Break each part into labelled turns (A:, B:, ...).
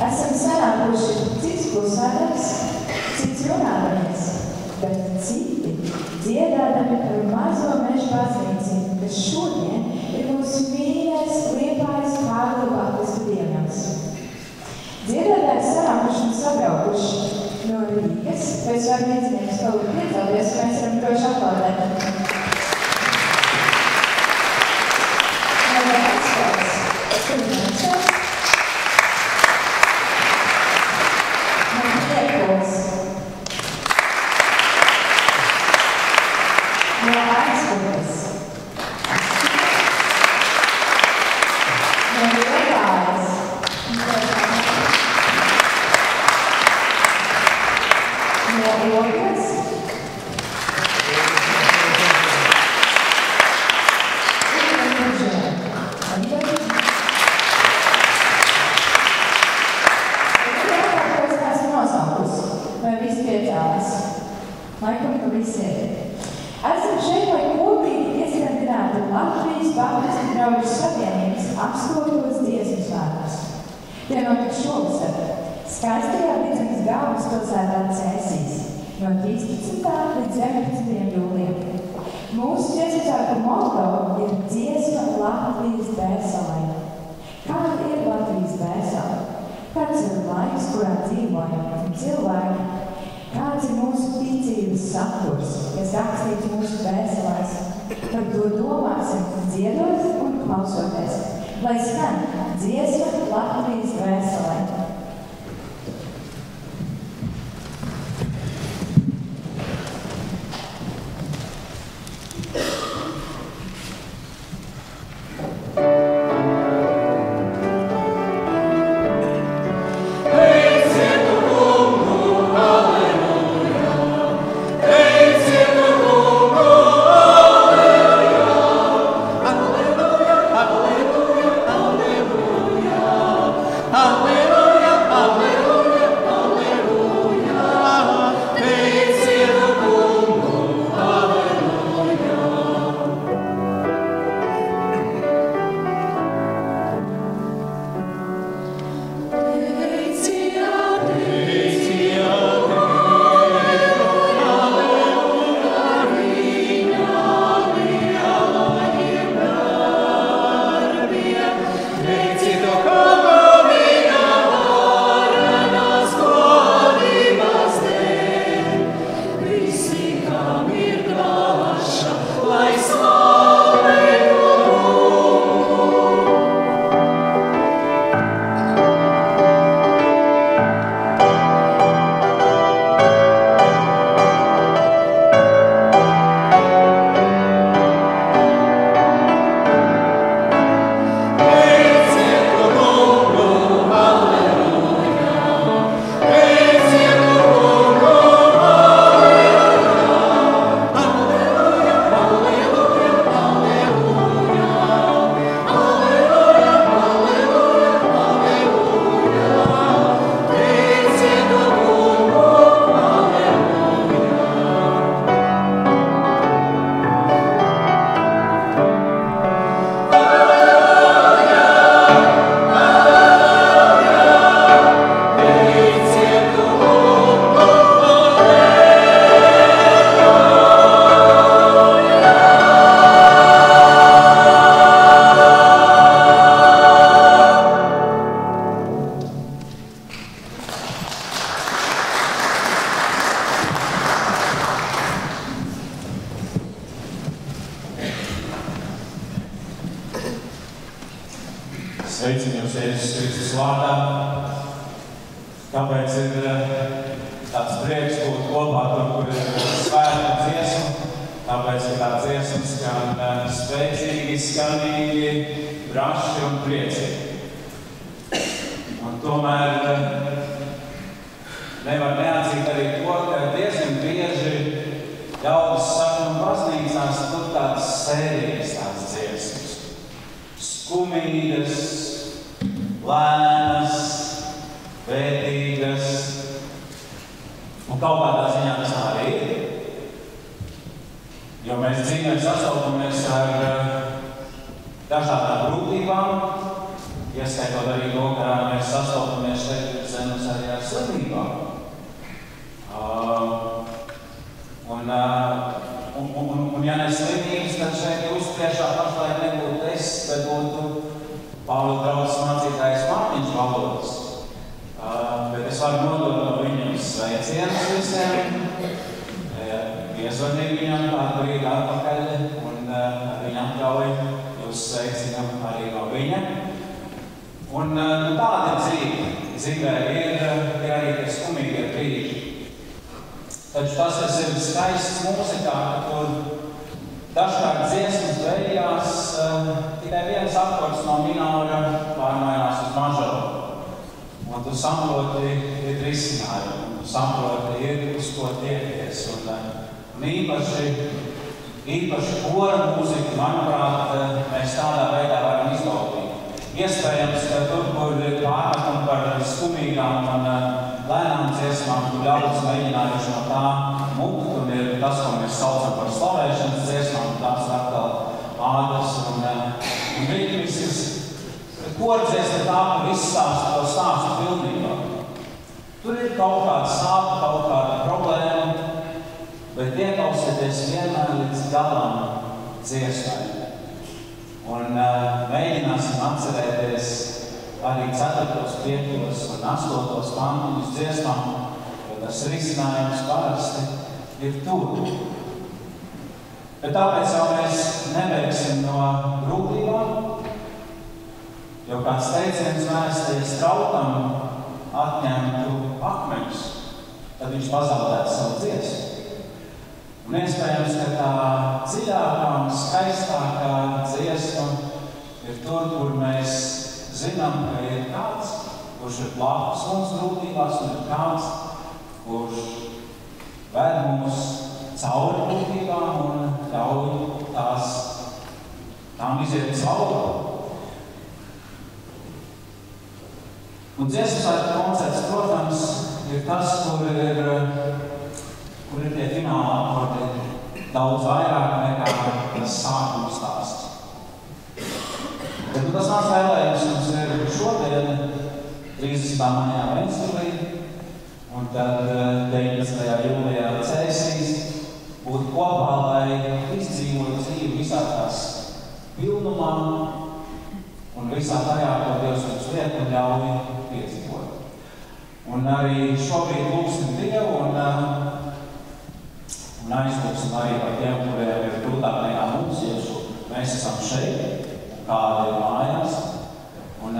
A: Esam sanākuši cits klusēdams, cits runādams, bet citi dziedādami par mazo mežu baznīci, kas šodien ir mūsu mīļais Liepājas Kārļa Baptistu dievnams. Dziedādāji sanākuši un sabraukuši no Rīgas, pēc var līdzinieks kaut kur piedalties, mēs varam droši aplaudēt. Lai skan dziesma Latvijas dvēselē.
B: Sveicinu jūs Jēzus Kristus vārdā. Kāpēc ir tāds prieks būt kopā tur, kur ir svēta dziesma? Tāpēc ir tā dziesma skan spēcīgi, skanīgi, braši un priecīgi. Un tomēr nevar neatzīt arī to, ka diezgan bieži ļaudis saka un baznīcās tur tādas sērijas tās dziesmas. Skumīgas, lēnas, vērtīgas. Un kaut kādā ziņā tas arī ir. Jo mēs dzīvē sastopamies ar dažādām grūtībām, ieskaitot arī to, ka mēs sastopamies šeit mums arī ar slimībām. Un ja ne slimības, tad šeit jūs priekšā pašlaik nebūtu es, bet būtu Pāvila draugs mācītājs Mārtiņš Valodas. Bet es varu nodot no viņam sveicienus visiem, iezvanīt viņam kādu brīdi atpakaļ un viņam atļauju jūs sveicinām arī no viņa. Un tāda ir dzīve. Dzīvē ir arī tie skumīgie brīži. Taču tas, kas ir skaists mūzikā, ka tur dažkārt dziesmas beigās tikai viens akords no minora pārmainās uz mažoru. Un tu saproti, ir risinājumi, un tu saproti, ir uz ko tiekties. Un īpaši kora mūziku, manuprāt, mēs tādā veidā varam izbaudīt. Iespējams, ka tur, kur ir pārmetumi par skumīgām un lēnām dziesmām, kur ļaudis mēģinājuši no tā mukt, un ir tas, ko mēs saucam par slavēšanas dziesmām, un tās ir atkal ādas. Un viss kordziesma tā, kur izstāsta to stāstu pilnībā. Tur ir kaut kāda sāpe, kaut kāda problēma, bet ieklausieties vienmēr līdz galam dziesmai. Un mēģināsim atcerēties arī 4., 5. un 8. pantus dziesmām, jo tas risinājums parasti ir tur. Bet tāpēc jau mēs nebeigsim no grūtībām, jo kāds teiciens vēstē strautam atņemtu akmeņus, tad viņš pazaudētu savu dziesmu. Un iespējams, ka tā dziļākā un skaistākā dziesma ir tur, kur mēs zinām, ka ir kāds, kurš ir blakus mums grūtībās, un ir kāds, kurš ved mūs cauri grūtībām un ļauj tām iziet cauri. Un dziesmu svētku koncerts, protams, ir tas, kur ir tie fināla akordi daudz vairāk nekā tas sākuma stāsts. Bet tas mans vēlējums mums ir šodien, 30. maijā Ventspilī, un tad 19. jūlijā Cēsīs, būt kopā, lai izdzīvot dzīvi visā tās pilnumā un visā tajā, ko Dievs mums liek un ļauj piedzīvot. Un arī šobrīd lūgsim Dievu un aizlūgsim arī par tiem, kuriem ir grūtāk nekā mums, jo mēs esam šeit, kāda ir mājās. Un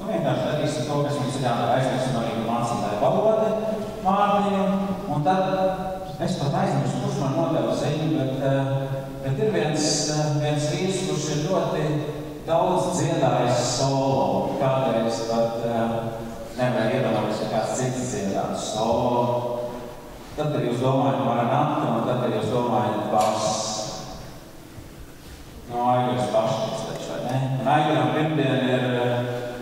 B: vienkārši darīsim to, kas mums ir jādara, aizlūgsim arī mācītāju Valodi Mārtiņu. Un tad es pat aizmirstu, kurš man nodeva ziņu, bet ir viens vīrs, kurš ir ļoti daudz dziedājis solo. Kādreiz pat nevar iedomāties, ka kāds cits dziedās solo. Tad, kad jūs domājat Maranata, un tad, kad jūs domājat Bass. No Aigars Baškis taču, vai ne? Un Aigaram pirmdien ir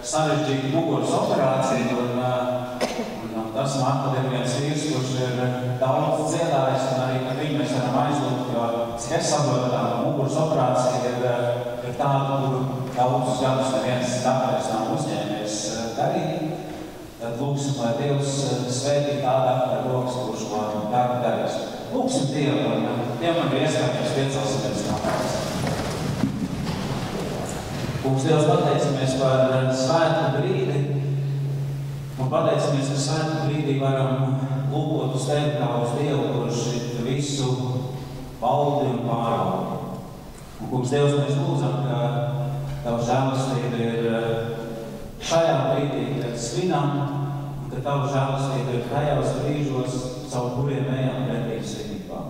B: sarežģīta muguras operācija, un tas man atkal ir viens vīrs, kurš ir daudz dziedājis, un arī par viņu mēs varam aizlūgt, jo, cik es saprotu, tā muguras operācija ir tāda, kuru daudzus gadus neviens daktaris nav uzņēmies darīt. Tad lūgsim, lai Dievs svētī tādā ar rokas, kurš to darbu darīs. Lūgsim Dievu, un Dievam man ir iespējams piecelsimies kāpēc. Kungs, Dievs, pateicamies par svētku brīdi, un pateicamies, ka svētku brīdī varam lūkot uz Tevi kā uz Dievu, kurš ir visu valdi un pārvaldi. Un, Kungs, Dievs, mēs lūdzam, ka Tava žēlastība ir šajā brīdī, kad svinam, un ka Tava žēlastība ir tajos brīžos, caur kuriem ejam pretī svinībām.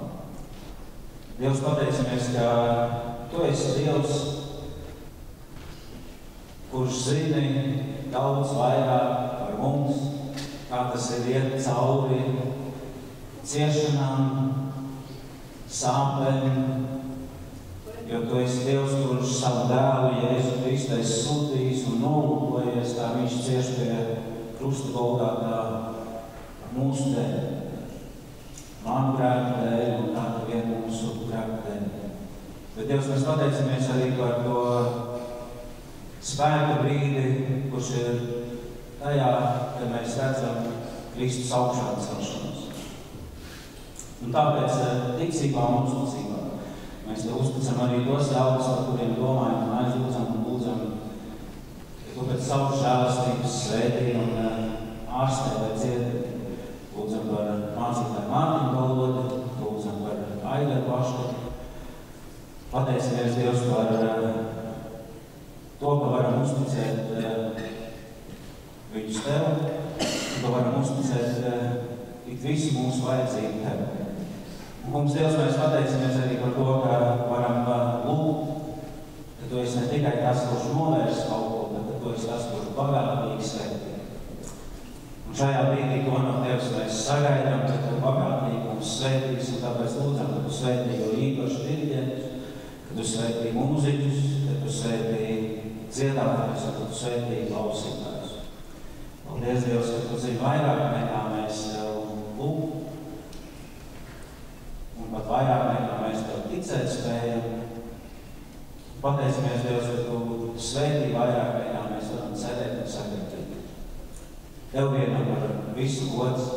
B: Dievs, pateicamies, ka Tu esi Dievs, kurš zini daudz vairāk par mums, kā tas ir iet cauri ciešanām, sāpēm, jo Tu esi Dievs, kurš savu dēlu Jēzu Kristu esi sūtījis un nolūkojies, kā viņš cieš pie krusta Golgātā mūsu dēļ, manu grēku dēļ un kādu vienu mūsu grēku dēļ. Bet Dievs, mēs pateicamies arī par to spēku brīdi, kurš ir tajā, kad mēs redzam Kristus augšām celšanos. Un tāpēc ticībā un uzticībā mēs te uzticam arī tos ļaudis, par kuriem domājam un aizlūdzam un lūdzam, ka tu pēc savu žēlastības svētī un ārstē vai cieti. Lūdzam par mācītāju Mārtiņu Balodi, lūdzam par Aigaru Paštu. Pateicamies Dievs par to, ka varam uzticēt viņus Tev, ka varam uzticēt ik visu mūsu vajadzību Tev. Un, kungs, Dievs, mēs pateicamies arī par to, ka varam lūgt, ka Tu esi ne tikai tas, kurš novērs kaut ko, bet ka Tu esi tas, kurš bagātīgi svētī. Un šajā brīdī to no Tevis mēs sagaidām, ka Tu bagātīgi mums svētīs, un tāpēc lūdzam, ka Tu svētī jo īpaši diriģentus, ka Tu svētī mūziķus, ka Tu svētī dziedātājus, ka Tu svētī klausītājus. Paldies, Dievs, ka Tu zini vairāk nekā mēs Tev lūgt, un pat vairāk nekā mēs Tev ticēt spējam. Pateicamies, Dievs, ka Tu svētī vairāk nekā mēs varam cerēt un sagaidīt. Tev vienam par visu gods,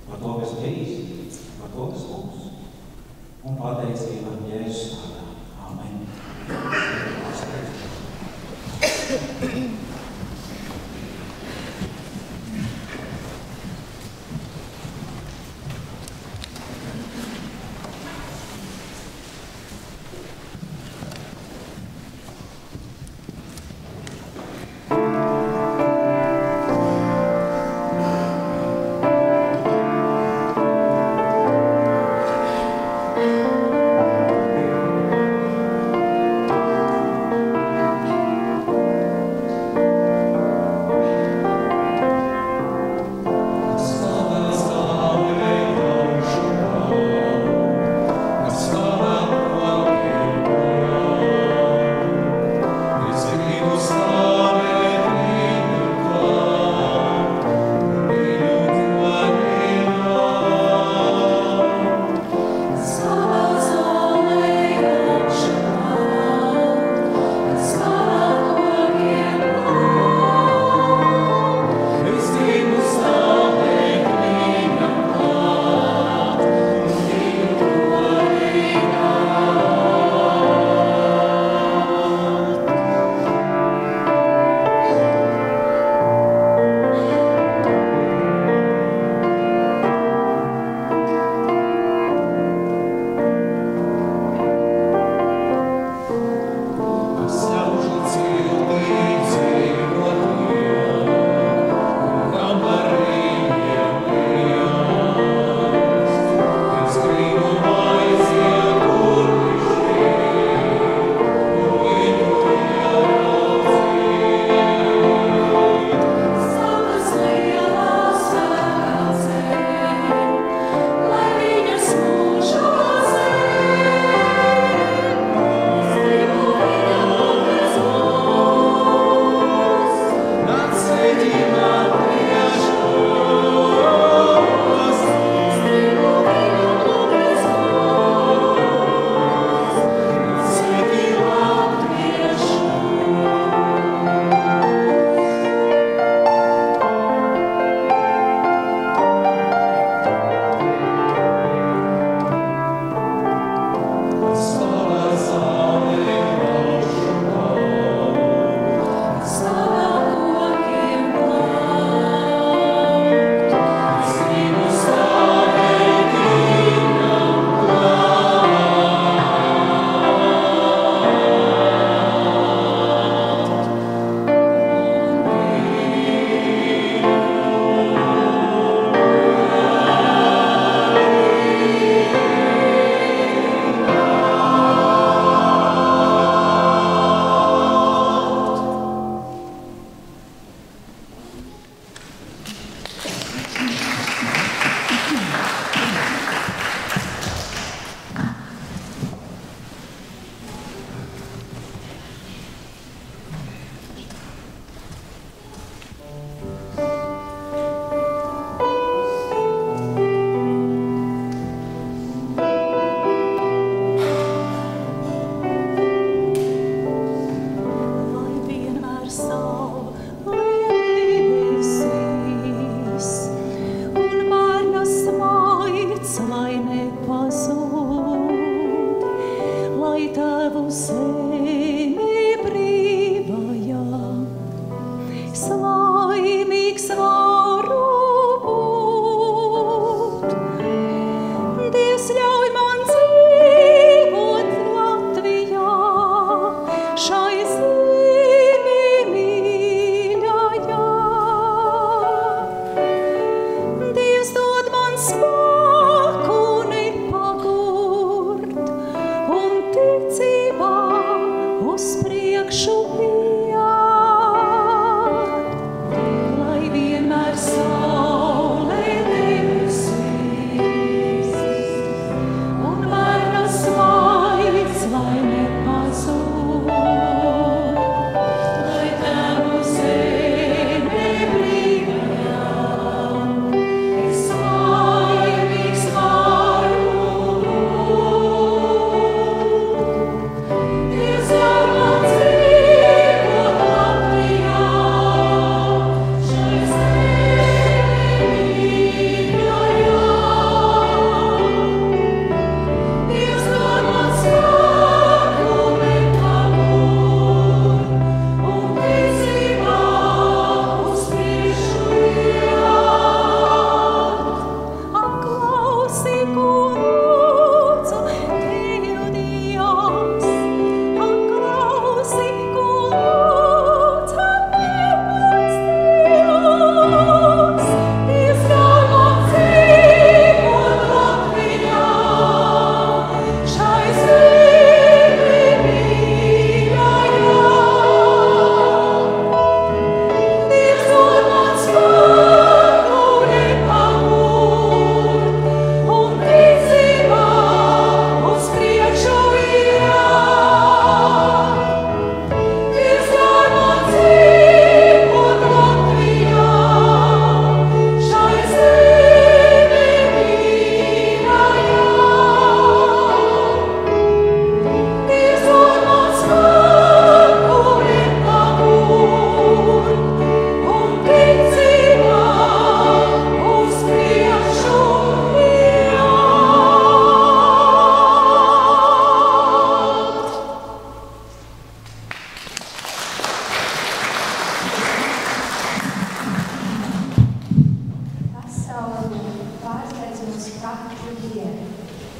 B: par to, kas bijis, par to, kas būs. Un pateicība Jēzus vārdā. Amen.
C: Thank you.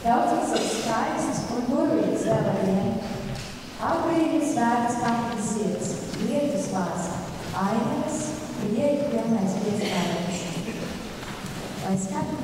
A: Daudzas ir skaistas un burvīgas vēl ar vienu. Auglības vērts katras sirds, lietus vāsa, ainas, prieku pilnais pieskārējums. Lai skan?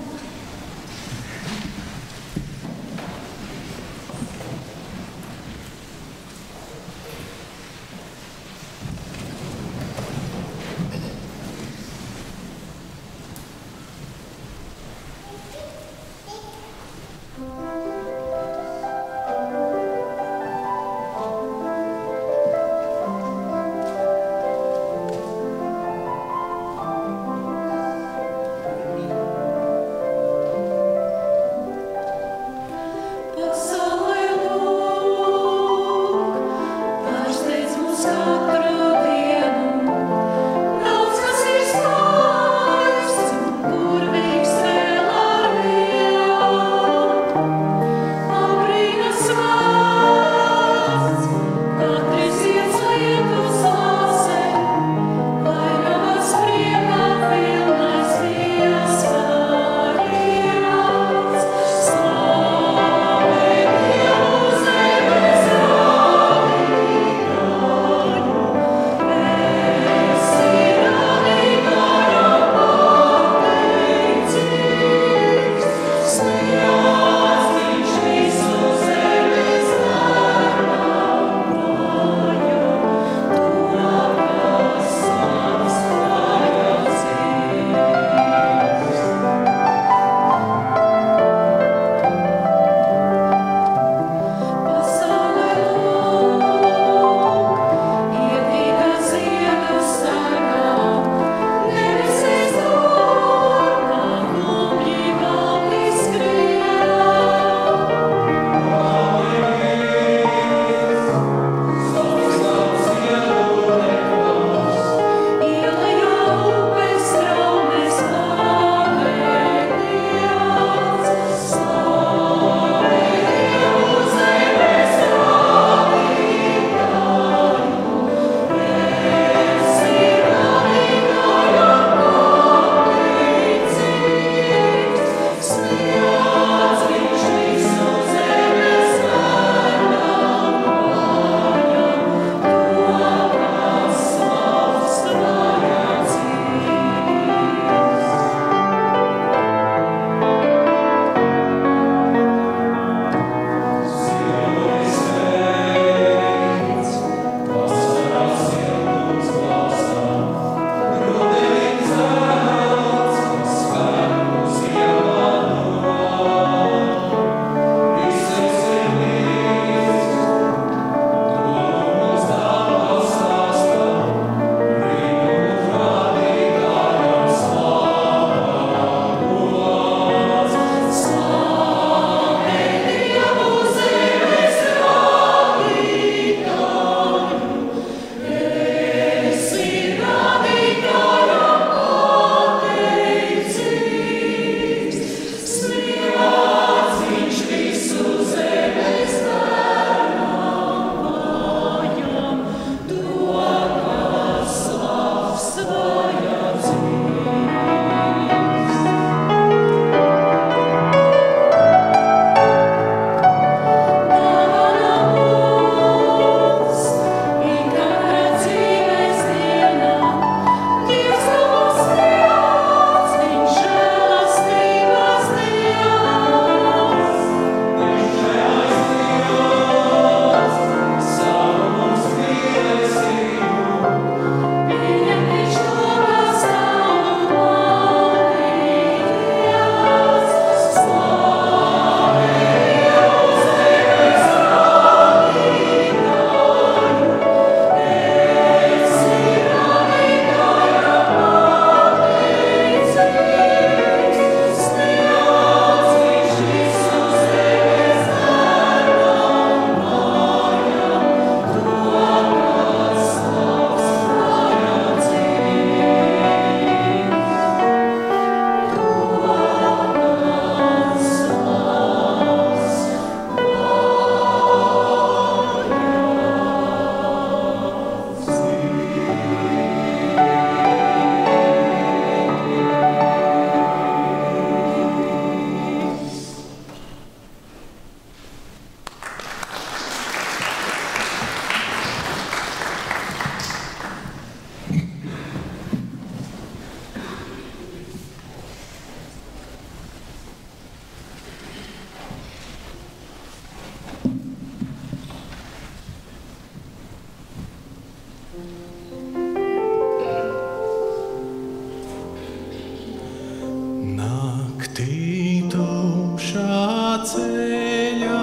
C: Naktī tumšā ceļā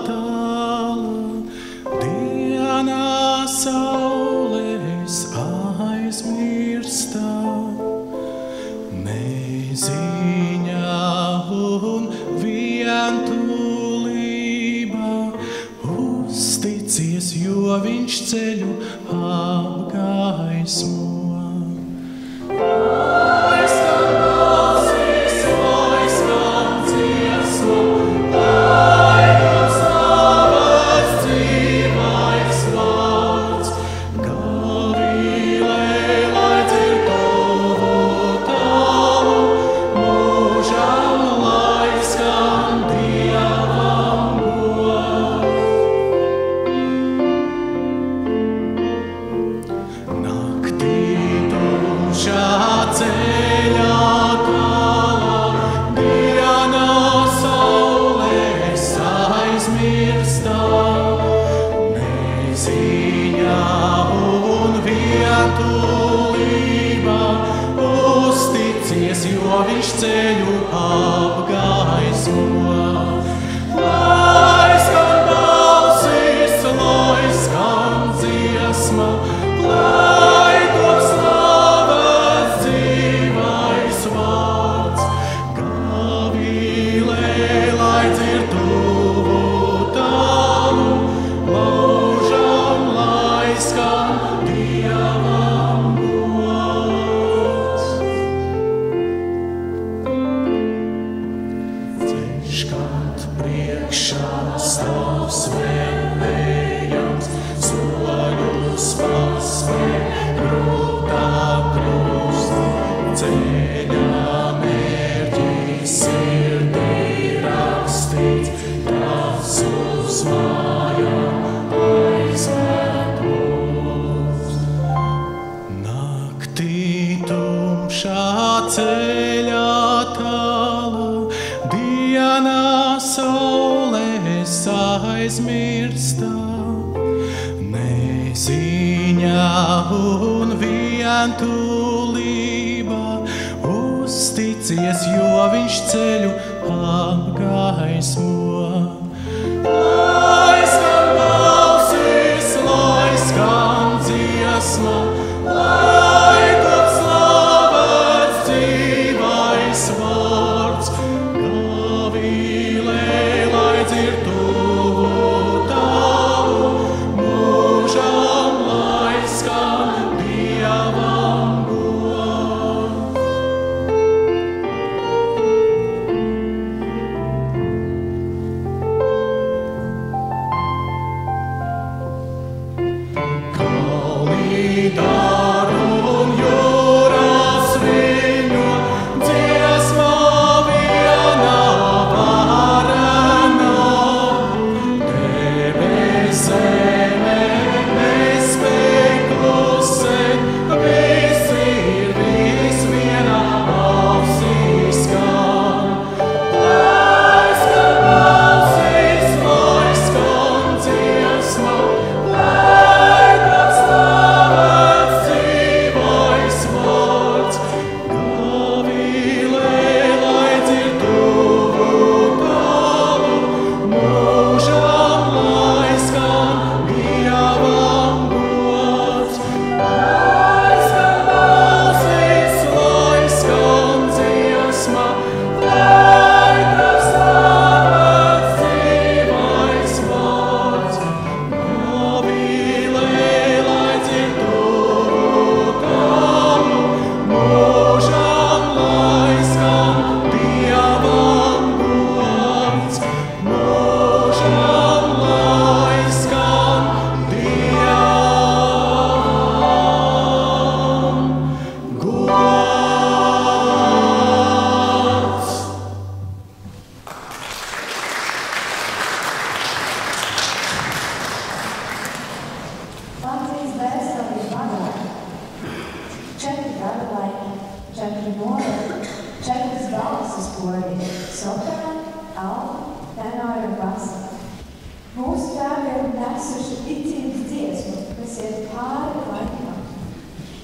C: tālā, dienā saulēs aizmirstā, neziņā un vientulībā uzticies, jo viņš ceļu apgaismo.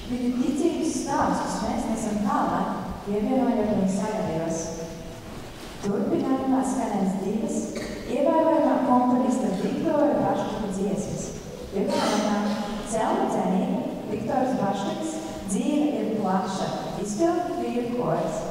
A: Viņu ticības stāstus mēs nesam tālāk pievienojot viņu sagadījos. Turpinājumā skanēs divas ievērojamā komponista Viktora Vaštika dziesmas. Pirmā Selma Dzenīga, Viktors Vaštiks, Dzīve ir plaša, izpilda vīru koris.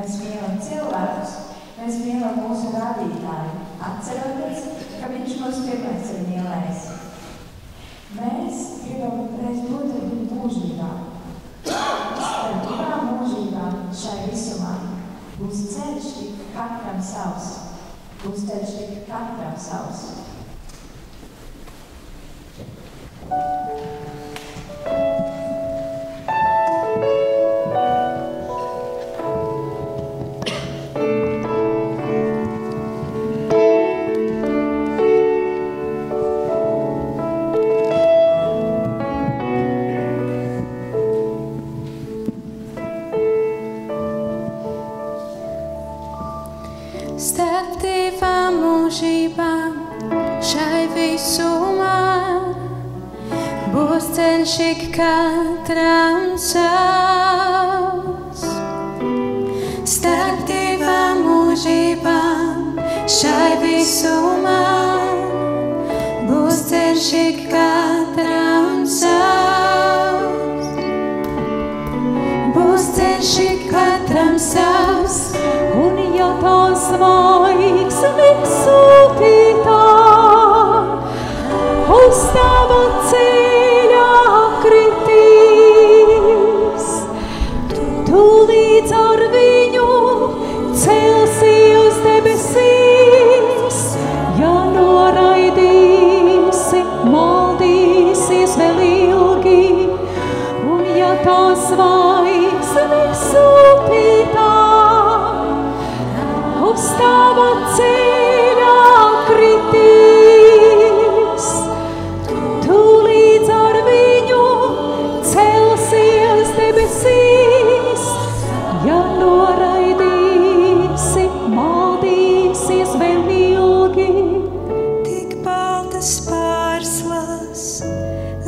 A: mēs mīlam cilvēkus, mēs mīlam mūsu radītāju, atceroties, ka viņš mūs pirmais ir mīlējis. Mēs gribam reiz būt ar viņu mūžībā. Starp divām mūžībām šai visumā būs ceļš tik katram savs. Būs ceļš tik katram savs.
D: Starp divām mūžībām šai visumā būs ceļš ik katram savs. Starp divām mūžībām šai visumā būs ceļš ik katram savs. Būs ceļš ik katram savs. Un ja tās zvaigznes sūtītā uz tava ceļā kritīs, tu līdz ar viņu celsi uz debesīs. Ja noraidīsi, maldīsies vēl ilgi, un ja tās zvaigznes sūtītā uz tava ceļā kritīs, tu līdz ar viņu celsies debesīs. Ja noraidīsi, maldīsies vēl ilgi. Tik baltas pārslas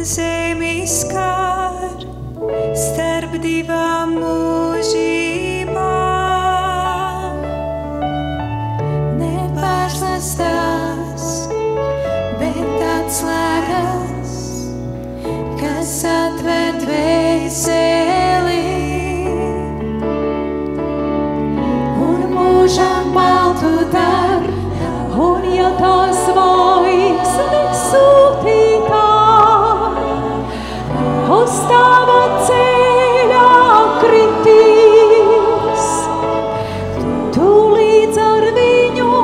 D: zemi skār starp divām mūžībām. Nepārslastās, bet atslēgas, kas atver dvēseli, un mūžam baltu dar, un ja tās zvaigznes sūtītā uz tava ceļā kritīs, tu līdz ar viņu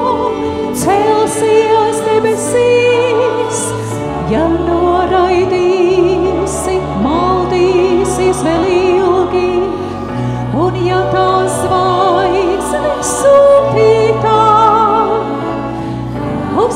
D: celsies debesīs. Ja noraidīsi, maldīsies vēl ilgi, un ja tās zvaigznes sūtītā uz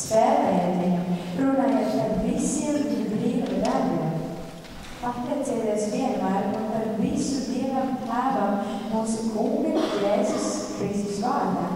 A: spēlējot viņu, runājot par visiem viņa brīva darbiem. Pateicieties vienmēr un par visu Dievam Tēvam mūsu Kunga Jēzus Kristus vārdā.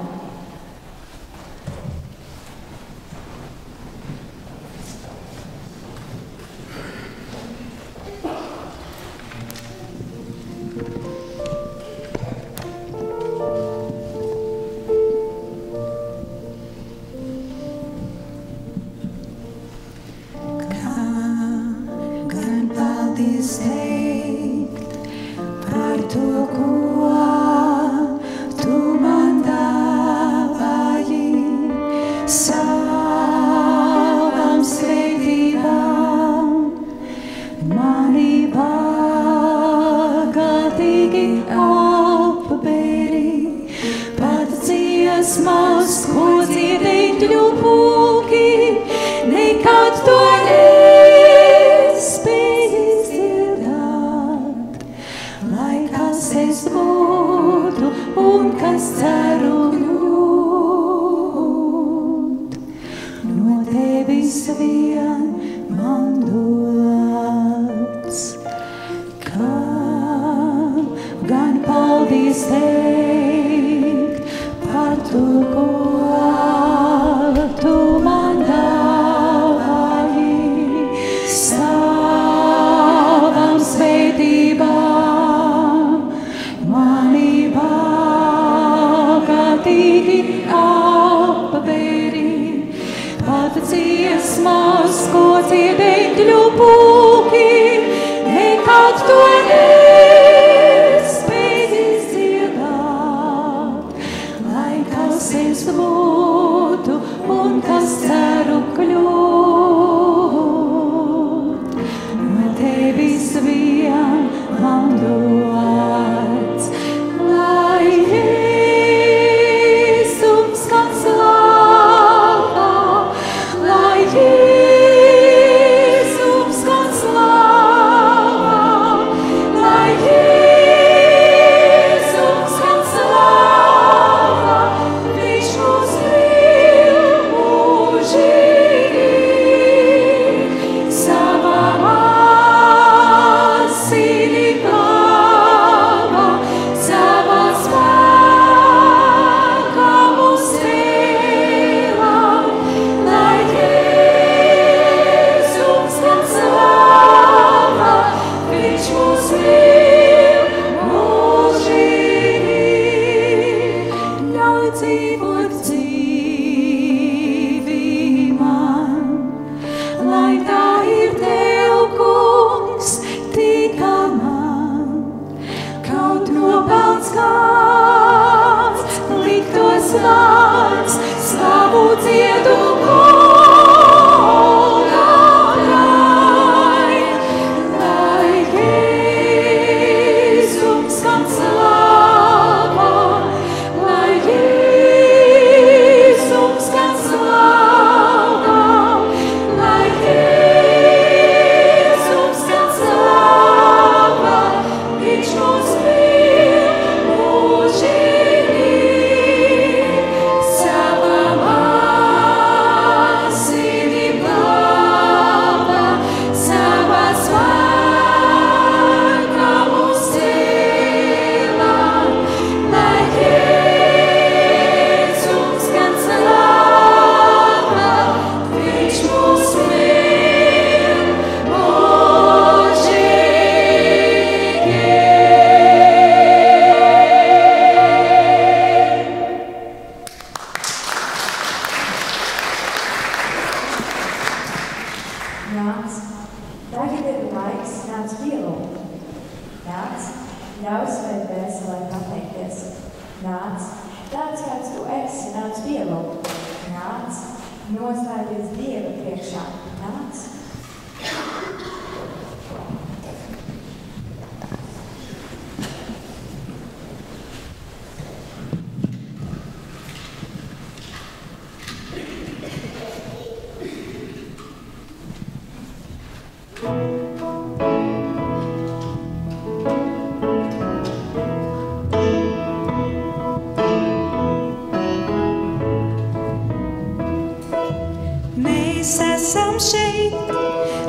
D: Mēs esam šeit,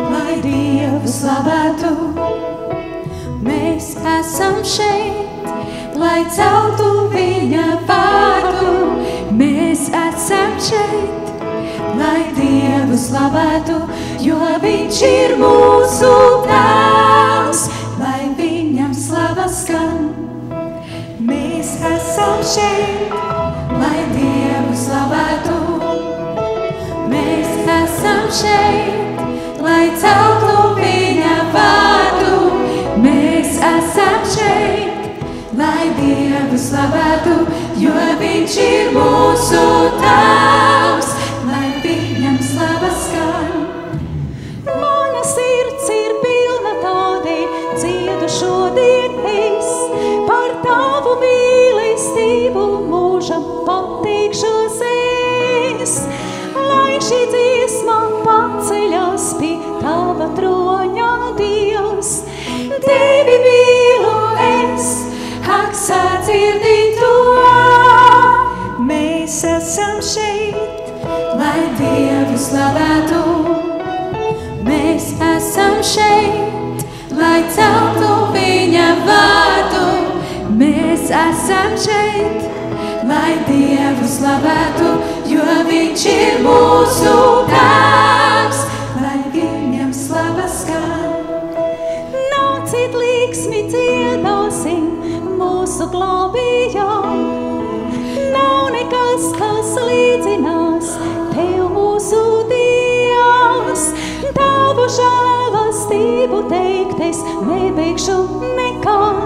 D: lai Dievu slavētu. Mēs esam šeit, lai celtu viņa vārdu. Mēs esam šeit, lai Dievu slavētu, jo viņš ir mūsu tēvs, lai viņam slava skan. Mēs esam šeit, lai Dievu slavētu. Mēs esam šeit, lai celtu viņa vārdu. Mēs esam šeit, lai Dievu slavētu, jo viņš ir mūsu tēvs, lai viņam slava skan. Mana sirds ir pilna tādēļ, dziedu šodien es, par tavu mīlestību mūžam pateikšos es. Lai šī dziesma paceļas pie tava troņa, Dievs, tevi mīlu es, ak, sadzirdi to. Mēs esam šeit, lai Dievu slavētu. Mēs esam šeit, lai celtu viņa vārdu. Mēs esam šeit, lai Dievu slavētu, jo viņš ir mūsu tēvs, lai viņam slava skan. Nāciet līksmi dziedāsim mūsu glābījām. Nav nekas, kas līdzinās tev mūsu Dievs. Tavu žēlastību teikt es nebeigšu nekad.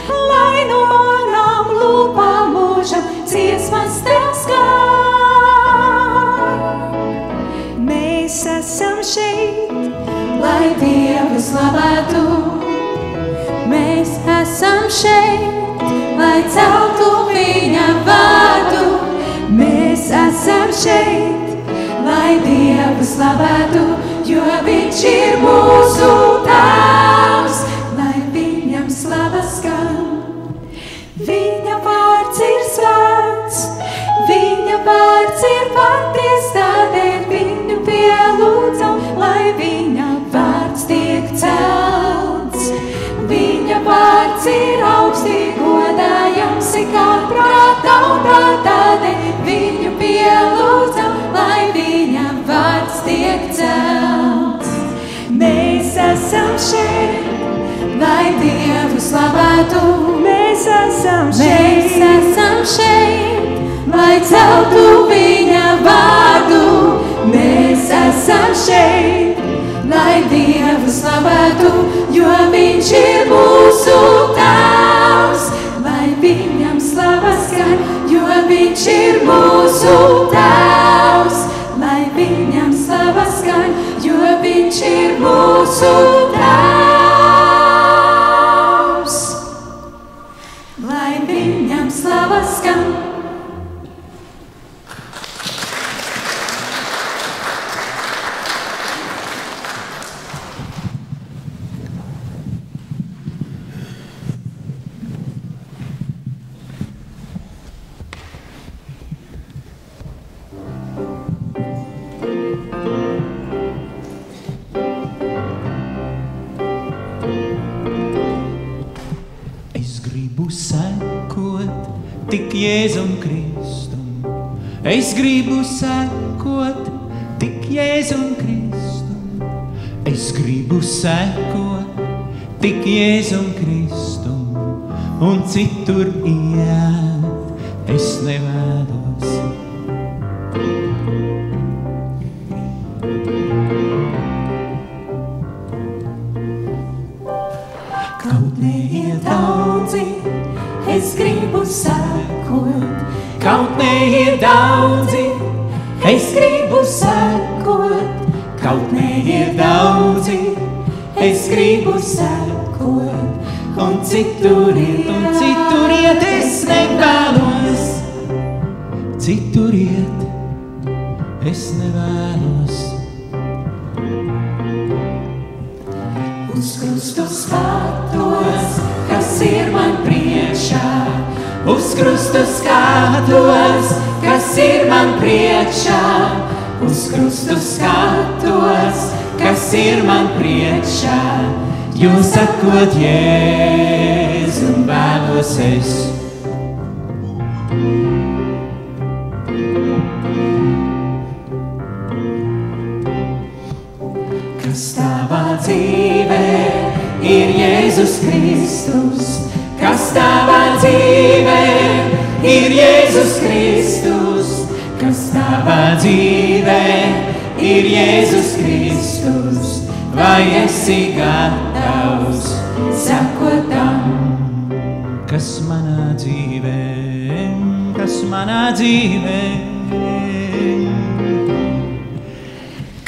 D: Lai no manām lūpām mūžam dziesmas tev skan. Mēs esam šeit, lai Dievu slavētu. Mēs esam šeit, lai celtu viņa vārdu. Mēs esam šeit, lai Dievu slavētu, jo viņš ir mūsu tēvs, lai viņam slava skan. Viņa vārds ir svēts, viņa vārds ir paties, tādēļ viņu pielūdzam, lai viņa vārds tiek celts. Viņa vārds ir augstī godājams, kā prātautā, tādēļ viņu pielūdzam, lai viņa vārds tiek celts. Mēs esam šeit, lai Dievu slavētu. Mēs esam šeit, lai celtu viņa vārdu. Mēs esam šeit, lai Dievu slavētu, jo viņš ir mūsu tēvs, lai viņam slava skan, jo viņš ir mūsu tēvs, lai viņam slava skan, jo viņš ir mūsu tēvs, lai viņam slava skan.
C: Tik Jēzum Kristum, es gribu sekot, tik Jēzum Kristum, es gribu sekot, tik Jēzum Kristum, un citur iet es nevēlos. Kaut neiet daudzi, es gribu sekot, kaut neiet daudzi, es gribu sekot, kaut neiet daudzi, es gribu sekot, un citur iet es nevēlos, citur iet es nevēlos. Uz krustu skatos, kas ir man priekšā, uz krustu skatos, kas ir man priekšā, uz krustu skatos, kas ir man priekšā, jo sakot Jēzum vēlos es. Kas tavā dzīvē ir Jēzus Kristus, kas tavā dzīvē ir Jēzus Kristus, kas tavā dzīvē ir Jēzus Kristus, vai esi gatavs sekot tam? Kas manā dzīvē, kas manā dzīvē,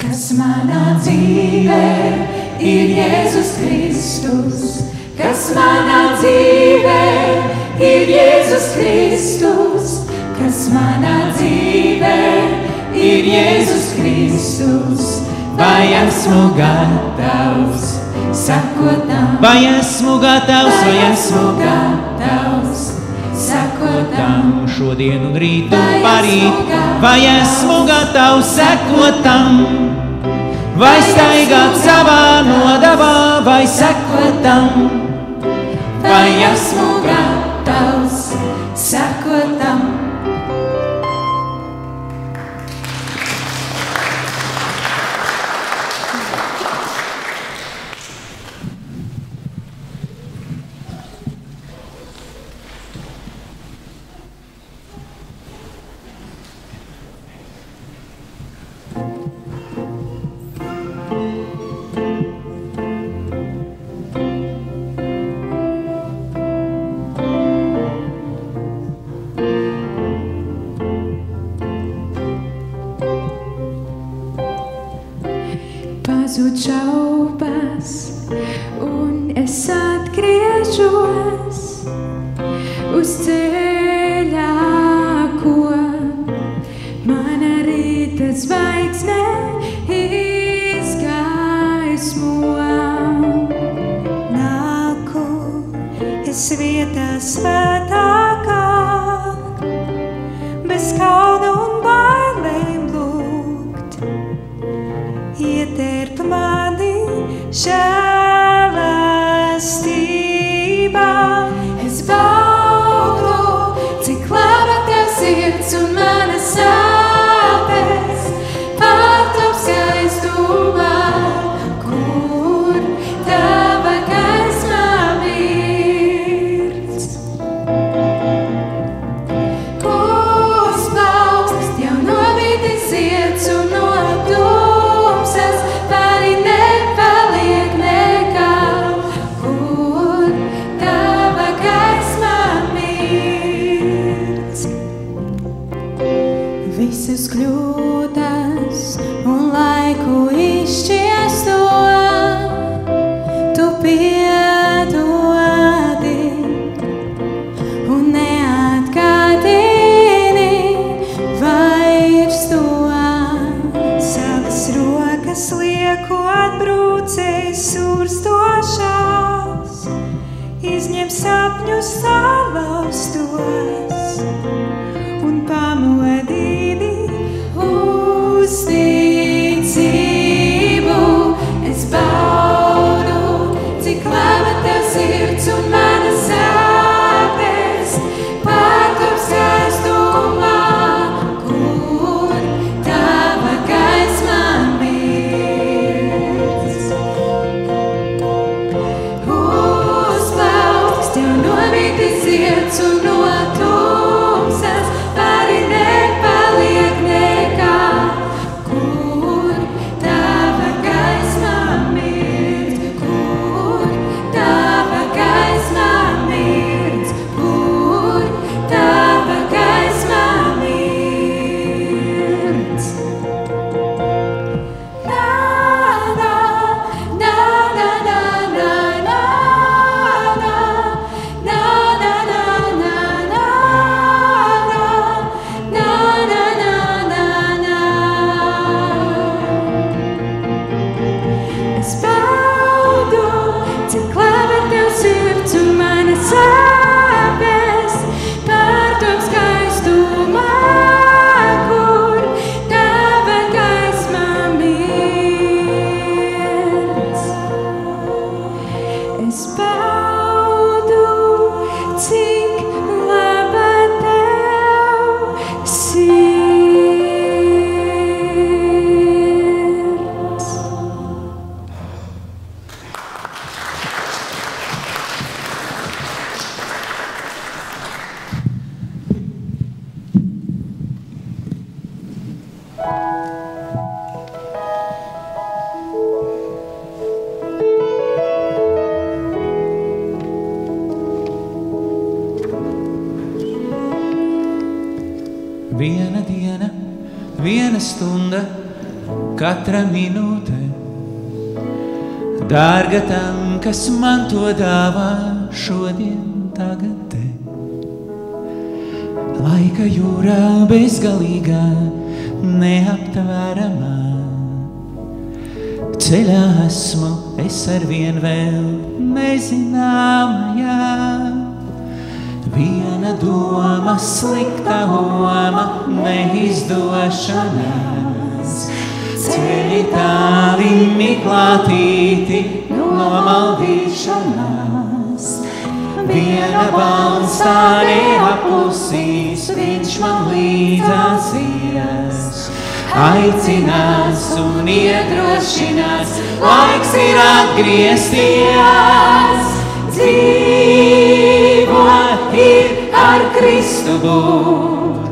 C: kas manā dzīvē ir Jēzus Kristus, kas manā dzīvē ir Jēzus Kristus, kas manā dzīvē ir Jēzus Kristus, vai esmu gatavs sekot tam? Vai esmu gatavs, vai esmu gatavs sekot tam? Šodien un rīt un parīt, vai esmu gatavs sekot tam? Vai staigāt savā nodavā, vai sekot tam? Vai esmu gatavs sekot tam?
D: Pazūd šaubas, un es atgriežos uz ceļā, ko mana rīta zvaigzne izgaismo. Nāku es vietā svētākā, bez kauna un bailēm lūgt. Ietērp mani žēlastībā. Es baudu, cik laba tev sirds un manas sāpes pārtop skaistumā, kur tava gaisma virts. Uz plaukstas jau novītis zieds un no tumsas pāri nepaliek nekā, kur tava gaisma mirts. Visas kļūdas un laiku izšķiesto tu piedodi un neatgādini vairs to. Savas rokas lieku atbrūcējs surstošās, izņem sapņus salauztos un pamodini uz ticību. Es baudu, cik laba tev sirds un manas sāpes pārtop skaistumā, kur tava gaisma mirts. Uz plaukstas tev novītis zieds un no tumsas pāri nepaliek
E: stunda, katra minūte, dārga tam, kas man to dāvā šodien tagad te. Laika jūrā bezgalīgā, neaptvēramā, ceļā esmu es arvien vēl nezināmajā. Viena doma, slikta loma, neizdošanās, ceļi tāli miklātīti, nomaldīšanās. Viena balss tā neapklusīs, viņš man līdzās ies, aicinās un iedrošinās, laiks ir atgriezties. Dzīvot ir ar Kristu būt,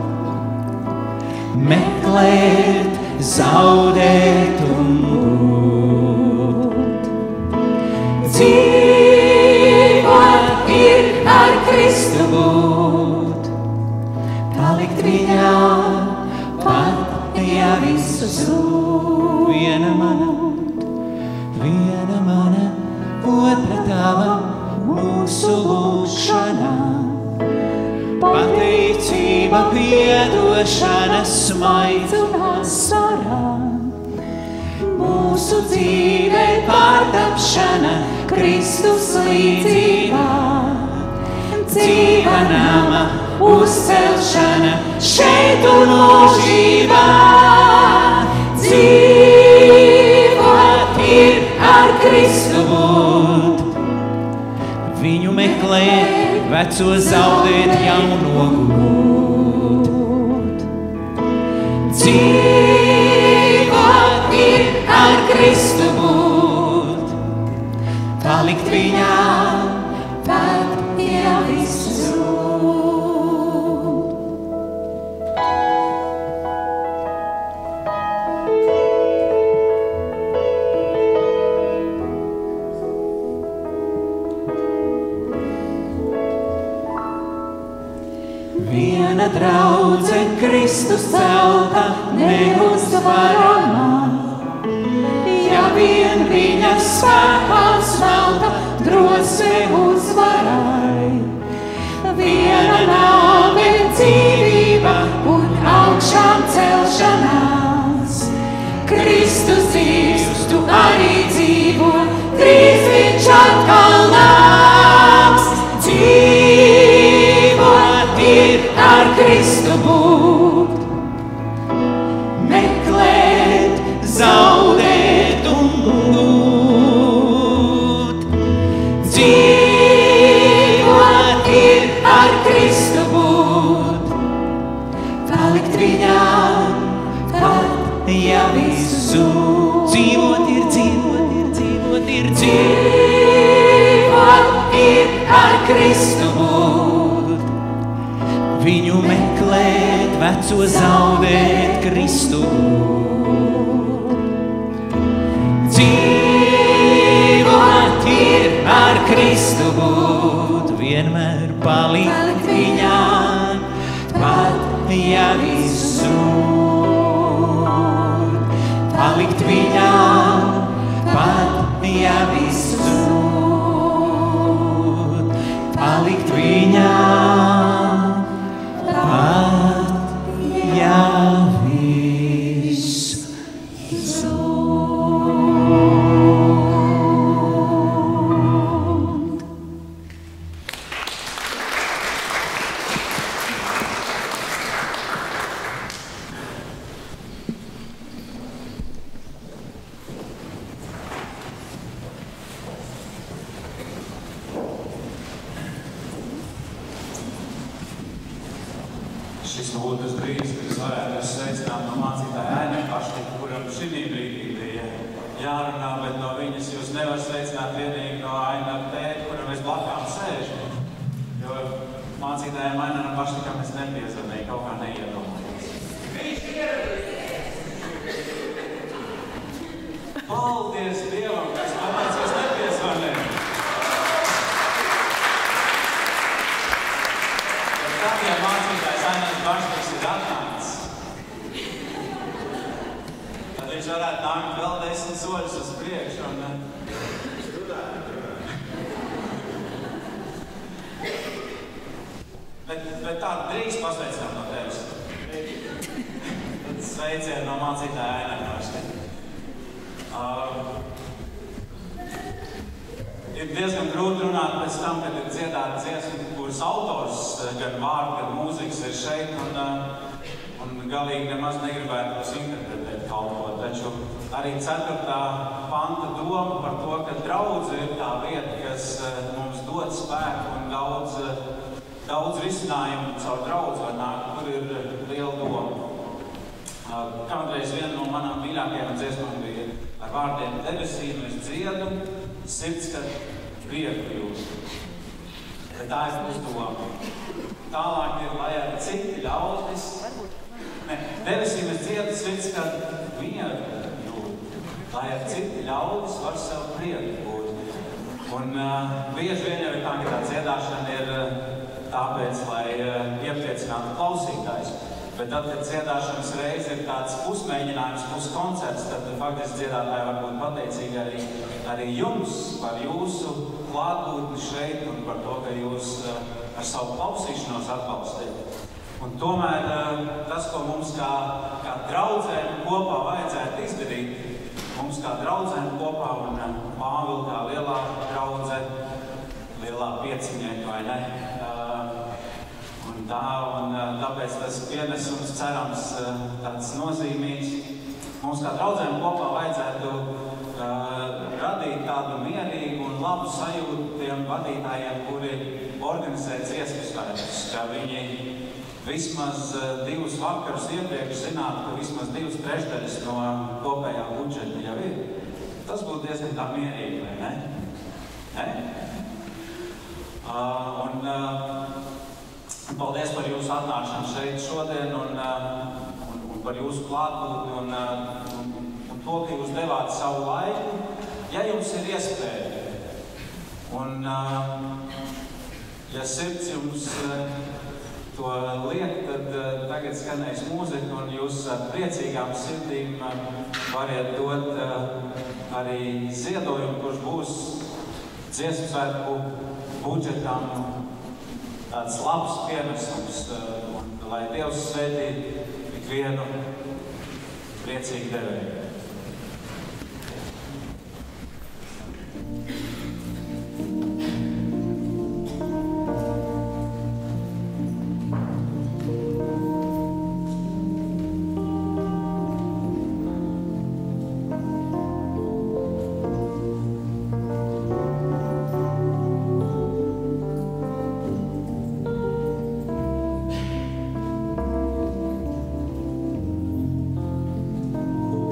E: meklēt, zaudēt un būt. Dzīvot ir ar Kristu būt, palikt viņā, pat ja visu zūd. Viena mana, otra tava, mūsu lūgšanā. Pateicība, piedošana, smaids un asarā. Mūsu dzīve pārtapšana, Kristus līdzībā. Dzīva nama uzcelšana, šeit un mūžībā. Dzīvot ir ar Kristu būt, viņu meklēt, veco zaudēt, jauno gūt. Dzīvot ir ar Kristu būt, palikt viņā, pat ja visu zūd. Viena draudze, Kristus celta, neuzvaramā. Ja vien viņa spēkā smelta, drosme uzvarai. Viena nāve, dzīvība un augšām celšanās. Kristus dzīvs, tu arī dzīvo, drīz viņš atkal nāks. Dzīvot ir ar Kristu būt, meklēt, zaudēt un gūt. Dzīvot ir ar Kristu būt, palikt viņā, pat ja visu zūd. Dzīvot ir, dzīvot ir, dzīvot ir, dzīvot ir ar Kristu būt, viņu meklēt, veco zaudēt, Kristu būt. Dzīvot ir ar Kristu būt, vienmēr palikt viņā, pat ja visu zūd. Palikt viņā, pat ja visu zūd. Palikt viņā, pat ja visu zūd.
B: Šis būtu tas brīdis, kad es varētu jūs sveicināt no mācītāja Aina Paštika, kuram šī brīdī bija jārunā, bet no viņas jūs nevar sveicināt vienīgi no Aina tēti, kuram es blakām sēžu. Jo mācītājiem Ainam Paštikam es nepiezvanīju, kaut kā neiedomājos. Viņš ieradīs! Paldies Dievam, kas kāpēc jūs nepiezvanīju! Tad, ja mācītājs Ainam Paštiks ir atnācis, spērt vēl 10 soļus uz priekšu un Bet tā drīkst pasveicināt no tevis. Sveicienu no mācītāja Ainēnoši. Ir diezgan grūti runāt pēc tam, kad ir dziedāta dziesma, kuras autors, gan vārdu, gan mūzikas ir šeit, un galīgi nemaz negribētu tos interpretēt kaut ko. Taču arī 4. panta doma par to, ka draudze ir tā vieta, kas mums dod spēku un daudz risinājumu caur draudzi var nākt, kur ir liela doma. Kādreiz viena no manām mīļākajām dziesmām bija ar vārdiem debesīm es dziedu, sirds, kad prieku jūs. Bet tā ir pusdoma. Tālāk ir, lai ar citi ļaudis. Debesīm es dziedu, sirds, kad mieru jūt. Lai ar citi ļaudis var sev prieku būt. Un bieži vien jau ir tā, ka tā dziedāšana ir tāpēc, lai iepriecinātu klausītājs. Bet tad, kad dziedāšanas reize ir tāds pusmēģinājums, puskoncerts, tad faktiski dziedātāji var būt pateicīgi arī jums par jūsu klātbūtni šeit un par to, ka jūs ar savu klausīšanos atbalstīt. Un tomēr tas, ko mums kā draudzēm kopā vajadzētu izdarīt, mums kā draudzēm kopā un Pāvila kā lielā draudze, lielā pieciņnieka, vai ne? Tāpēc tas pienesums cerams tāds nozīmīgs. Mums kā draudzēm kopā vajadzētu radīt tādu mierīgu un labu sajūtu tiem vadītājiem, kuri organizē dziesmu svētkus, ka viņi vismaz 2 vakarus iepriekš zinātu, ka vismaz 2/3 no kopējā budžeta jau ir. Tas būtu diezgan tā mierīgi, vai ne? Paldies par jūsu atnākšanu šeit šodien un par jūsu klātbūtni un to, ka jūs devāt savu laiku. Ja jums ir iespēja un ja sirds jums to liek, tad tagad skanēs mūzika un jūs ar priecīgām sirdīm variet dot arī ziedojumu, kurš būs dziesmu svētku budžetam tāds labs pienesums, un lai Dievs svētī ikvienu priecīgu devēju.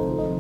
C: Oh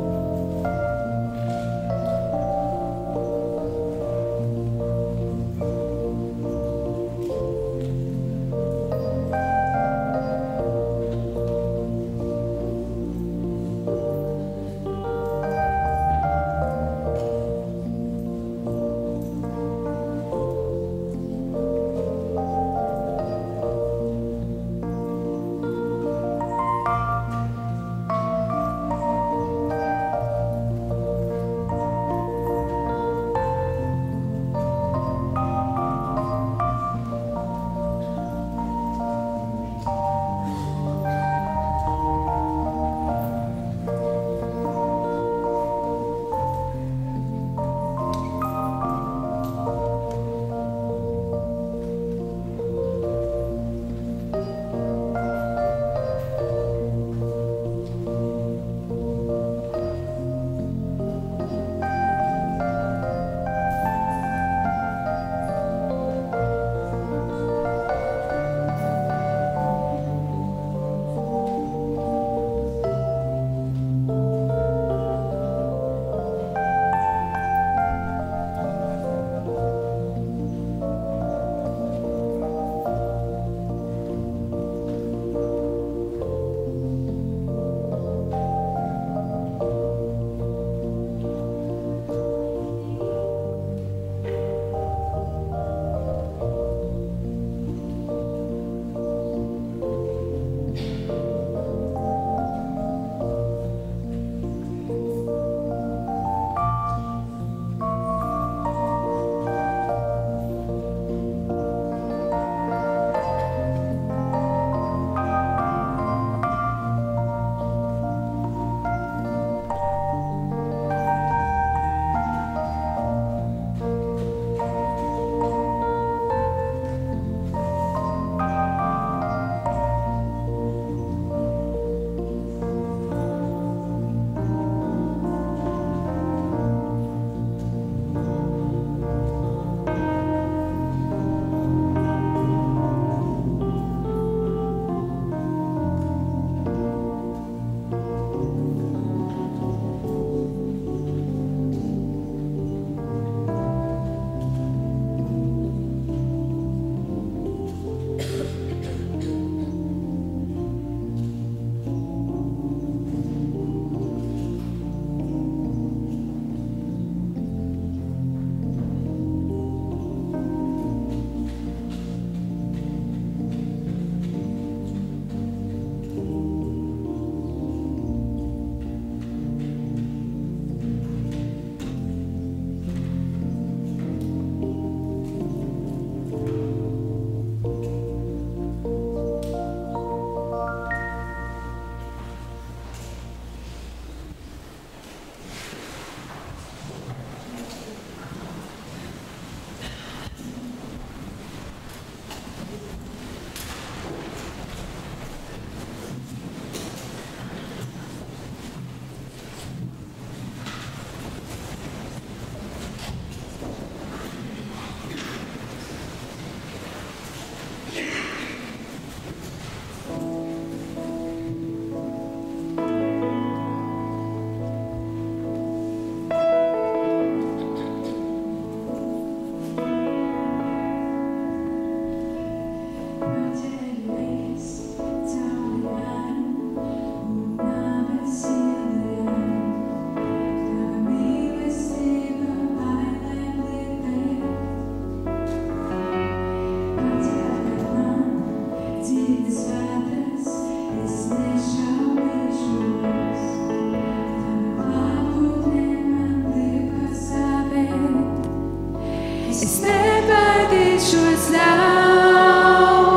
C: neizturēšos ļaunumā,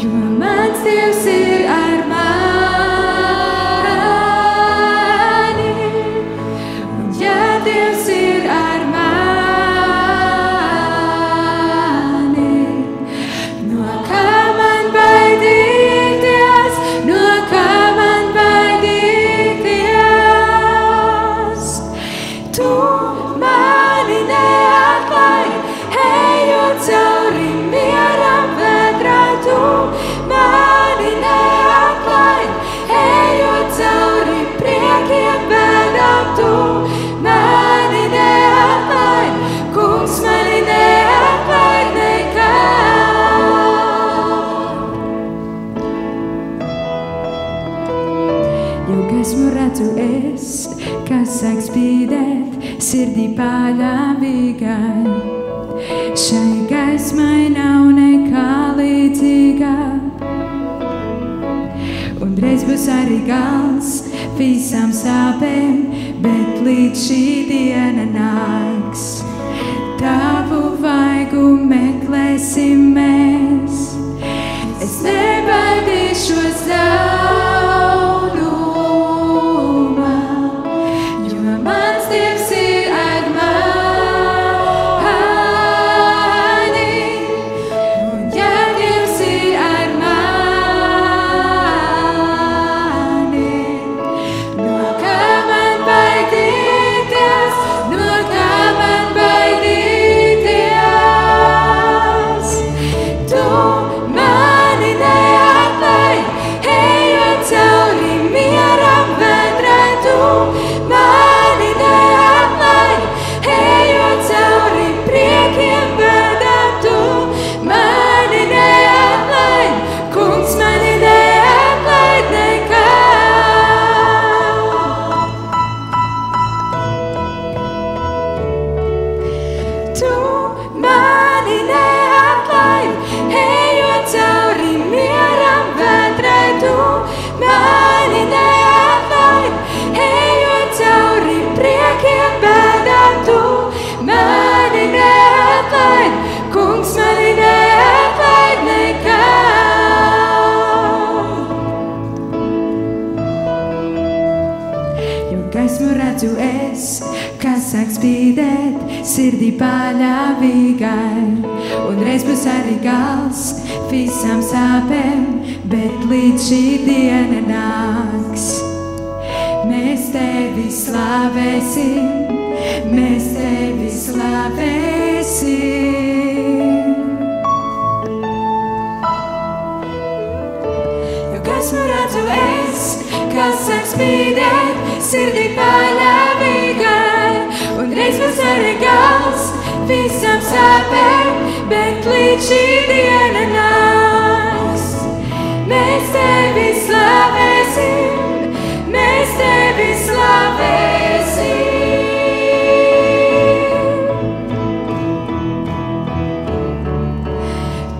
C: jo mans Dievs ir ar mani. Un ja Dievs ir ar mani, no kā man baidīties, no kā man baidīties. Tu mani neatlaid, ejot cauri mieram vētrā. Tu mani neatlaid, ejot cauri priekiem bēdām. Tu mani neatlaid, Kungs mani neatlaid nekad. Jau gaismu redzu es, kas sāk spīdēt sirdī paļāvīgai. Šai gaismai nav nekā līdzīga. Un reiz būs arī gals visām sāpēm, bet līdz šī diena nāks. Tavu vaigu meklēsim mēs. Es nebaidīšos ļaunumā, jo mans Dievs ir ar mani. Un ja Dievs ir ar mani, no kā man baidīties, no kā man baidīties. Tu mani neatlaid, ejot cauri mieram vētrā. Tu mani neatlaid, ejot cauri priekiem bēdām. Tu mani neatlaid, Kungs mani neatlaid nekad. Tu mani neatlaid, ejot cauri mieram vētrā. Tu mani neatlaid, ejot cauri priekiem bēdām. Tu mani neatlaid, Kungs mani neatlaid nekad. Jo gaismu redzu es, kas sāk spīdēt sirdī paļāvīgai. Un reiz būs arī gals visām sāpēm, bet līdz šī diena nāks. Mēs tevi slavēsim, mēs tevi slavēsim. Jo gaismu redzu es, kas sāk spīdēt sirdī paļāvīgai. Un reiz būs arī gals visām sāpēm, bet līdz šī diena nāks. Mēs tevi slavēsim, mēs tevi slavēsim.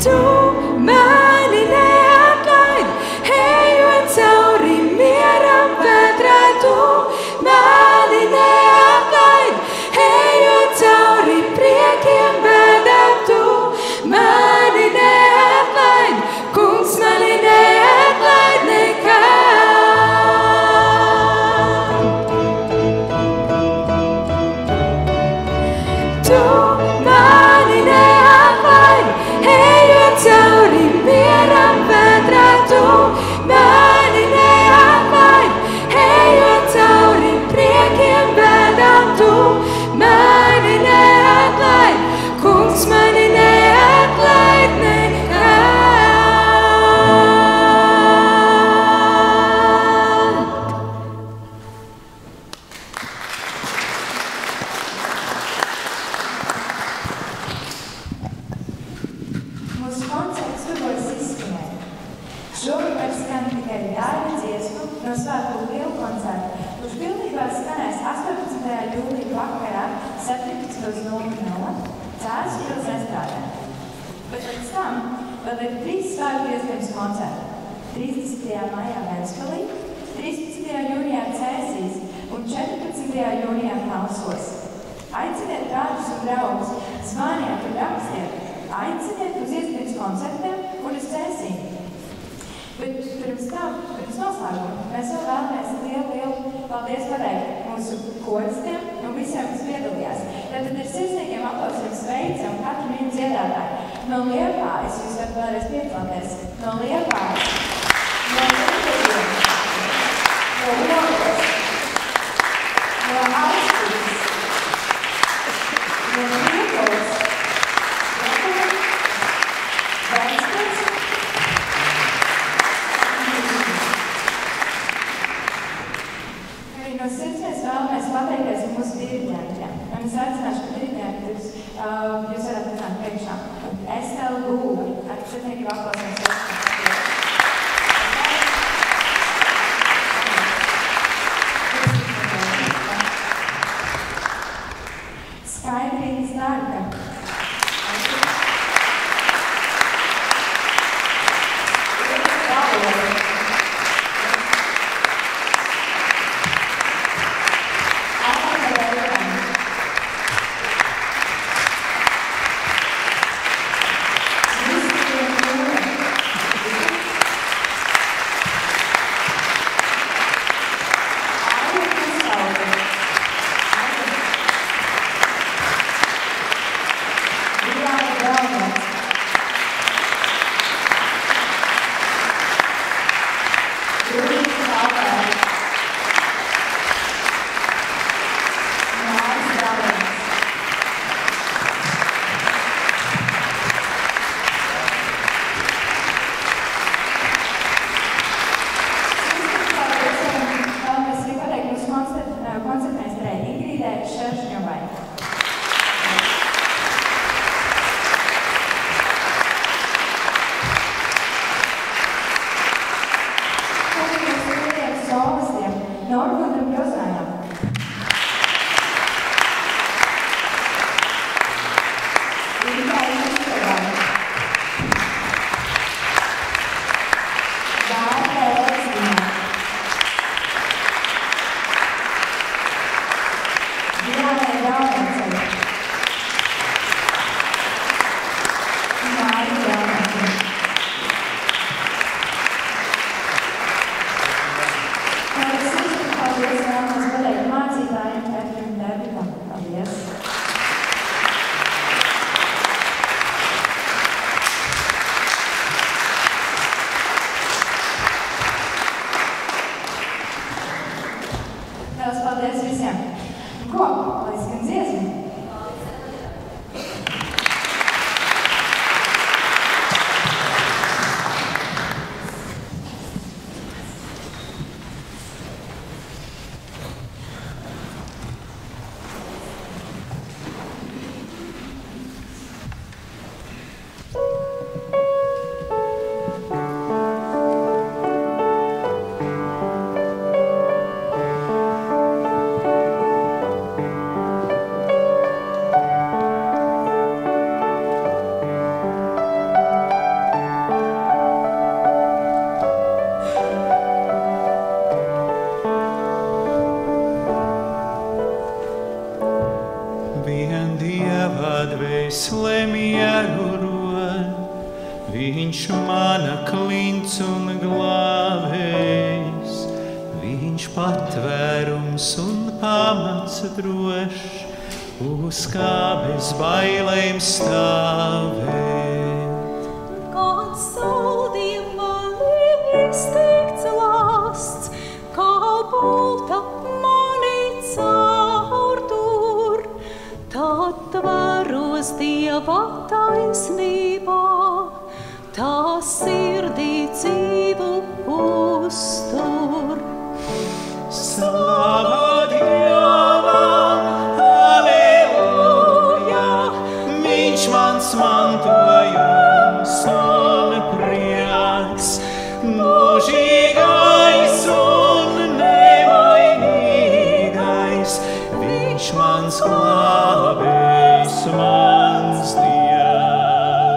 C: Tu mani neatlaid, ejot cauri mieram vētrā. Tu mani neatlaid, ejot cauri priekiem bēdām. Tu mani neatlaid, Kungs mani neatlaid nekad. Tu mani neatlaid, ejot cauri mieram vētrā. Tu mani neatlaid, ejot cauri priekiem bēdām. Tu mani neatlaid, Kungs mani neatlaid nekad.
A: Mūsu koncerts tuvojas izskanē. Šovakar skan tikai daļa dziesmu no svētku lielu koncerta, kurš pilnībā skanēs 18. jūlija vakarā 17:00 Cēzu pils estrādē. Bet pēc tam vēl ir 3 svētku iespējams koncerti. 30. maijā Ventspilī, 13. jūnijā Cēsīs un 14. jūnijā Kalsos. Aiciniet kādus un draugus, zvaniet un rakstiet, aiciniet uz iespējams koncertiem un uz cēsīm. Bet pirms noslēguma mēs vēl vēlamies lielu paldies pateikt mūsu koristiem un visiem, kas piedalījās. Tātad ir sirsnīgiem aplausiem sveicam katru vienu dziedātāju. No Liepājas jūs varat vēlreiz piecelties. No Liepājas, no Liepājiem, no Logos, no Austijas, no Liepos, Vecpils, arī no sirds mēs vēlamies pateikties mūsu diriģentiem. Un es aicināšu, ka diriģentus jūs varat redzēt priekšā. Estela Gūva, ar sirsnīgiem aplausiem sveicam. Skaidrītas Dārga.
E: Mans glābējs, mans Dievs.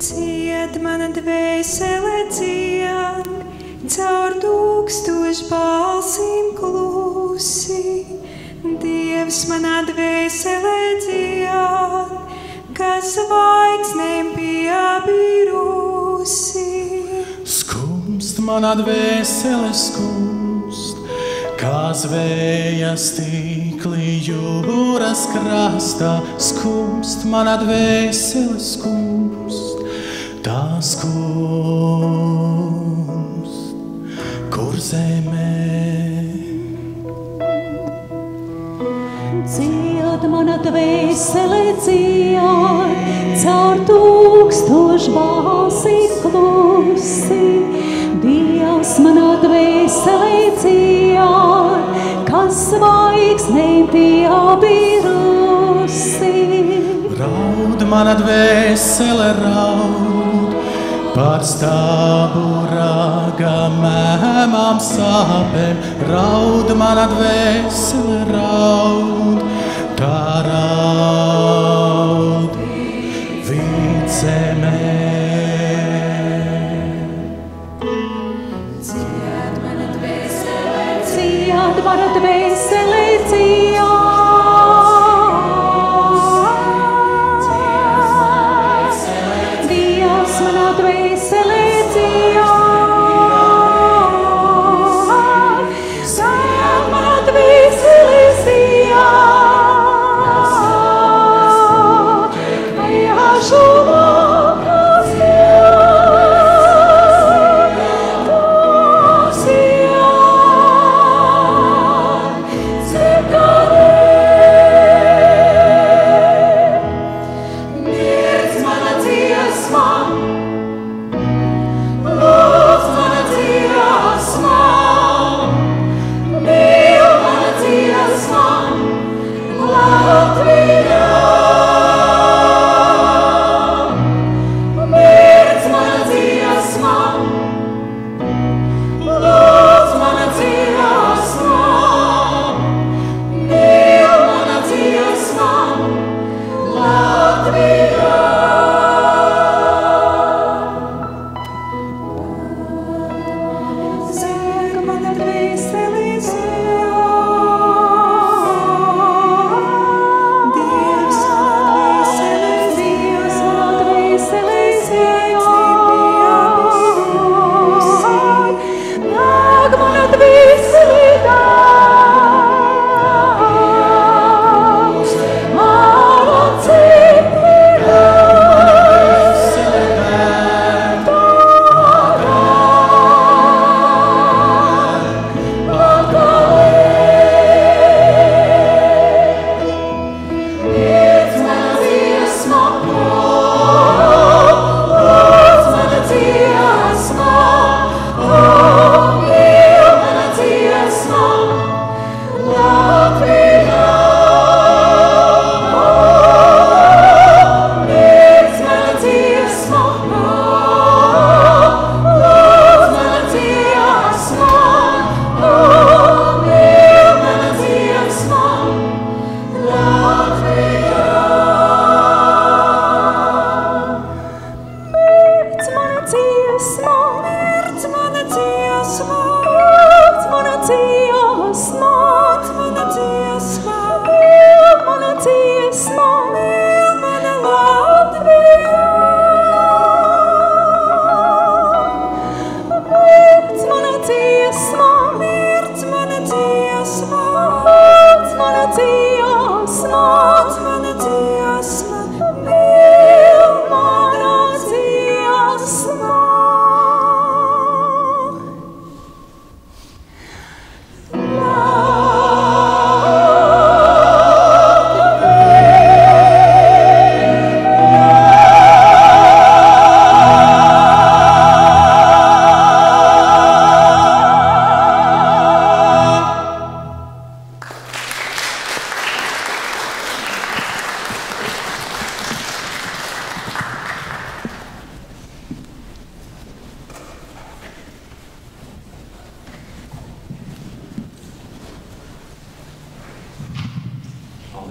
D: Dzied mana dvēsele dzied, caur tūkstošu balsīm klusi. Dievs manā dvēsele dzied, kas zvaigznēm piebirusi.
E: Skumst manā dvēsele skumst, kā zvējas tīkli jūras krastā. Skumst manā dvēsele skumst, tā skumst, kur zemē.
F: Dzied mana dvēsele dzied, caur tūkstošu balsīm klusi. Dievs manā dvēsele dzied, kas zvaigznēm piebirusi.
E: Raud mana dvēsele raud, par stābu raga mēmām sāpēm. Raud mana dvēsele raud, tā raud vidzemē.
F: Dzied mana dvēsele dzied, Dievs manā dvēsele dzied, Svētā manā dvēsele dzied, Jāšu labās dzied,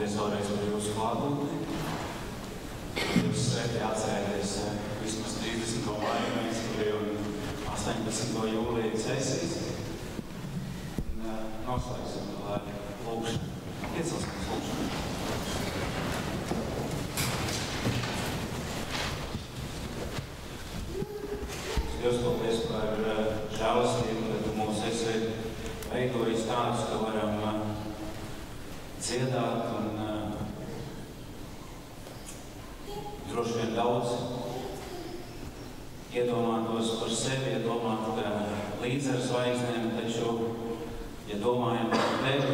B: Paldies vēlreiz par jūsu klātbūtni. Jūs sveiki atcerēties vismaz 30. maiju mēnesī un 18. jūlija sesijas. Noslēgsim to ar lūgšanu. Iecelsimies lūgšanu. Dievs, paldies par žēlastību, ka tu mūs esi veidojis tādus, ka varam dziedāt un droši vien daudz iedomātos par sevi, iedomāt, ka līdz ar zvaigznēm, taču, ja domājam par tevi,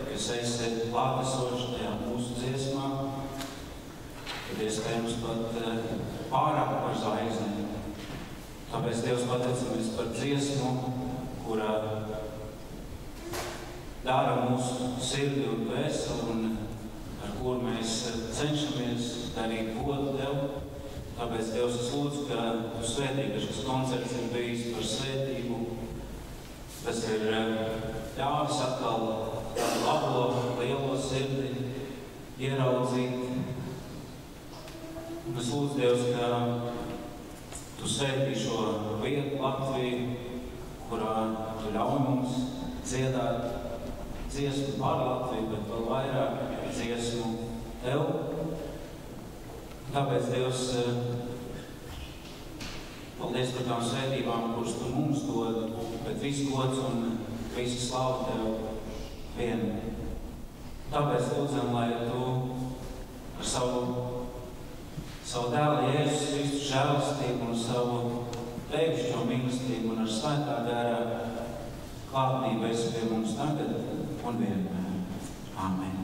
B: kas esi klātesoši tajā mūsu dziesmā, tad iespējams pat pārāk par zvaigznēm. Tāpēc Dievs pateicamies par dziesmu, kurā dara mūsu sirdi un dvēseli un ar kuru mēs cenšamies darīt godu Tev. Tāpēc Dievs es lūdzu, ka Tu svētī, ka šis koncerts ir bijis par svētību. Tas ir ļāvis atkal tādu labo, lielo sirdi ieraudzīt. Un es lūdzu Dievs, ka Tu svētī šo vietu Latviju, kurā Tu ļauj mums dziedāt dziesmu par Latviju, bet vēl vairāk dziesmu Tev. Tāpēc, Dievs, paldies par tām svētībām, kuras Tu mums dod, bet visu gods un visu slavu Tev vien. Tāpēc lūdzam, lai Tu ar savu dēlu Jēzus Kristu žēlastību un savu tevišķo mīlestību un ar svētā gara klātnību esi pie mums tagad un vienmēr. Amen.